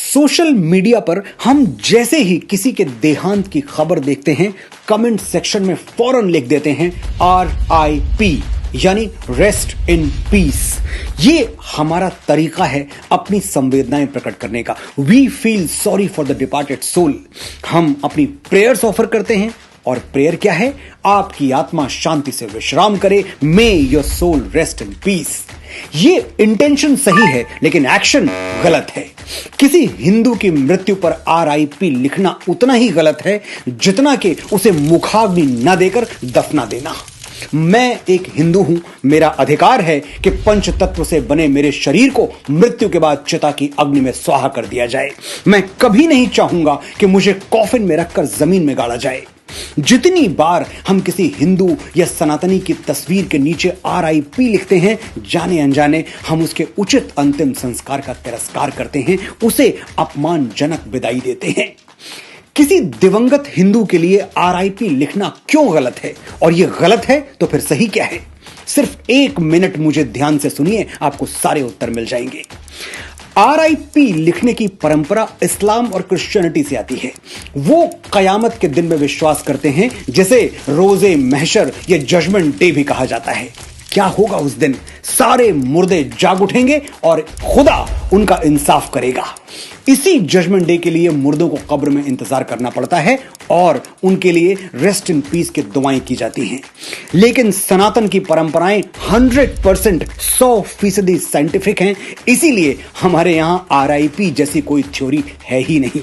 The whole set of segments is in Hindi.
सोशल मीडिया पर हम जैसे ही किसी के देहांत की खबर देखते हैं, कमेंट सेक्शन में फौरन लिख देते हैं RIP, यानी रेस्ट इन पीस। ये हमारा तरीका है अपनी संवेदनाएं प्रकट करने का। We feel sorry for the departed soul. हम अपनी प्रेयर्स ऑफर करते हैं, और प्रेयर क्या है? आपकी आत्मा शांति से विश्राम करे, may your soul rest in peace. ये इंटेंशन सही है, लेकिन एक्शन गलत है। किसी हिंदू की मृत्यु पर RIP लिखना उतना ही गलत है जितना कि उसे मुखाग्नि न देकर दफना देना। मैं एक हिंदू हूं, मेरा अधिकार है कि पंच तत्व से बने मेरे शरीर को मृत्यु के बाद चिता की अग्नि में स्वाहा कर दिया जाए। मैं कभी नहीं चाहूंगा कि मुझे कॉफिन में रखकर जमीन में गाड़ा जाए। जितनी बार हम किसी हिंदू या सनातनी की तस्वीर के नीचे RIP लिखते हैं, जाने अनजाने हम उसके उचित अंतिम संस्कार का तिरस्कार करते हैं, उसे अपमानजनक विदाई देते हैं। किसी दिवंगत हिंदू के लिए RIP लिखना क्यों गलत है? और यह गलत है तो फिर सही क्या है? सिर्फ 1 मिनट मुझे ध्यान से सुनिए, आपको सारे उत्तर मिल जाएंगे। RIP लिखने की परंपरा इस्लाम और क्रिश्चियनिटी से आती है। वो कयामत के दिन में विश्वास करते हैं, जिसे रोजे महशर या जजमेंट डे भी कहा जाता है। क्या होगा उस दिन? सारे मुर्दे जाग उठेंगे और खुदा उनका इंसाफ करेगा। इसी जजमेंट डे के लिए मुर्दों को कब्र में इंतजार करना पड़ता है और उनके लिए रेस्ट इन पीस की दुआएं की जाती हैं। लेकिन सनातन की परंपराएं 100% 100% साइंटिफिक हैं, इसीलिए हमारे यहां RIP जैसी कोई थ्योरी है ही नहीं।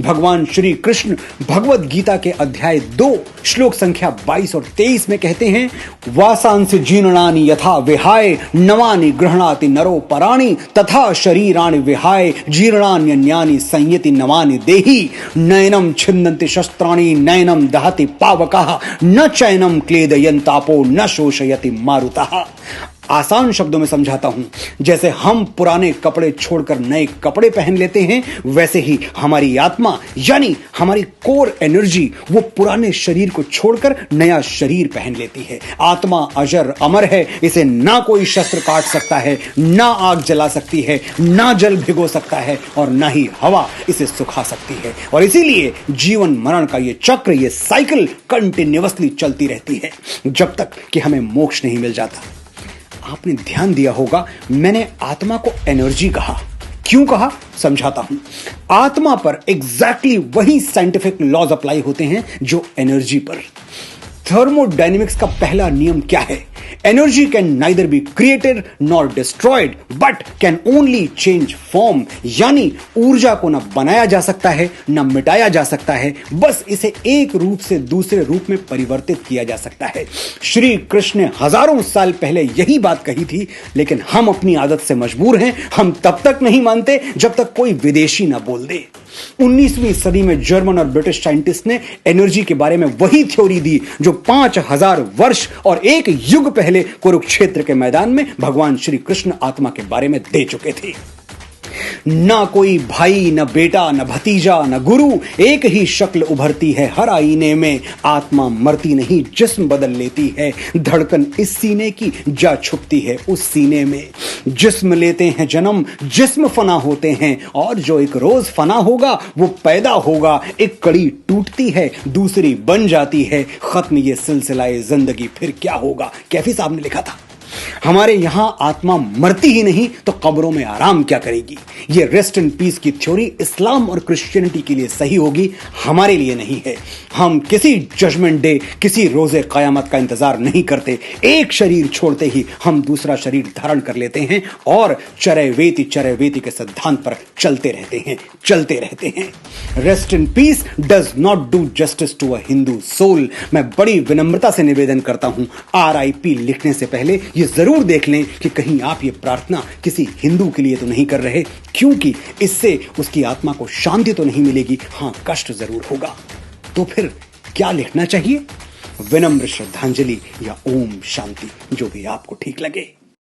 भगवान श्री कृष्ण भगवद गीता के अध्याय 2 श्लोक संख्या 22 और 23 में कहते हैं, वासांसि जीर्णानि यथा विहाय नवानि गृह्णाति नरो पराणि तथा शरीराणि विहाय जीर्णान्यन्यानि संयति नवानि देहि नयनम छिन्दन्ति शस्त्राणि नयनम दहति पावकः न चैनम क्लेदयन्तापो न शोषयति मारुतः। आसान शब्दों में समझाता हूं, जैसे हम पुराने कपड़े छोड़कर नए कपड़े पहन लेते हैं, वैसे ही हमारी आत्मा यानी हमारी कोर एनर्जी वो पुराने शरीर को छोड़कर नया शरीर पहन लेती है। आत्मा अजर अमर है, इसे ना कोई शस्त्र काट सकता है, ना आग जला सकती है, ना जल भिगो सकता है और ना ही हवा इसे सुखा सकती है। और इसीलिए जीवन मरण का ये चक्र, ये साइकिल कंटिन्यूअसली चलती रहती है जब तक कि हमें मोक्ष नहीं मिल जाता। आपने ध्यान दिया होगा, मैंने आत्मा को एनर्जी कहा। क्यों कहा? समझाता हूं। आत्मा पर एग्जैक्टली वही साइंटिफिक लॉज अप्लाई होते हैं जो एनर्जी पर। थर्मोडायनेमिक्स का पहला नियम क्या है? Energy can neither be created nor destroyed but can only change form, यानी ऊर्जा को न बनाया जा सकता है न मिटाया जा सकता है, बस इसे एक रूप से दूसरे रूप में परिवर्तित किया जा सकता है। श्री कृष्ण ने हजारों साल पहले यही बात कही थी, लेकिन हम अपनी आदत से मजबूर हैं। हम तब तक नहीं मानते जब तक कोई विदेशी न बोल दे। 19वीं सदी में जर्मन और ब्रिटिश साइंटिस्ट ने एनर्जी के बारे में वही थ्योरी दी जो 5000 वर्ष और 1 युग पहले कुरुक्षेत्र के मैदान में भगवान श्री कृष्ण आत्मा के बारे में दे चुके थे। ना कोई भाई, न बेटा, न भतीजा, न गुरु, एक ही शक्ल उभरती है हर आईने में। आत्मा मरती नहीं, जिस्म बदल लेती है। धड़कन इस सीने की जा छुपती है उस सीने में। जिस्म लेते हैं जन्म, जिस्म फना होते हैं, और जो एक रोज फना होगा वो पैदा होगा। एक कड़ी टूटती है, दूसरी बन जाती है। खत्म ये सिलसिलाए जिंदगी, फिर क्या होगा? कैफी साहब ने लिखा था। हमारे यहां आत्मा मरती ही नहीं तो कब्रों में आराम क्या करेगी? ये रेस्ट इन पीस की थ्योरी इस्लाम और क्रिश्चियनिटी के लिए सही होगी, हमारे लिए नहीं है। हम किसी जजमेंट डे, किसी रोजे कयामत का इंतजार नहीं करते। एक शरीर छोड़ते ही हम दूसरा शरीर धारण कर लेते हैं और चरैवेति के सिद्धांत पर चलते रहते हैं। Rest in peace does not do justice to a Hindu soul. मैं बड़ी विनम्रता से निवेदन करता हूं, RIP लिखने से पहले ये जरूर देख लें कि कहीं आप ये प्रार्थना किसी हिंदू के लिए तो नहीं कर रहे, क्योंकि इससे उसकी आत्मा को शांति तो नहीं मिलेगी, हां कष्ट जरूर होगा। तो फिर क्या लिखना चाहिए? विनम्र श्रद्धांजलि या ओम शांति, जो भी आपको ठीक लगे।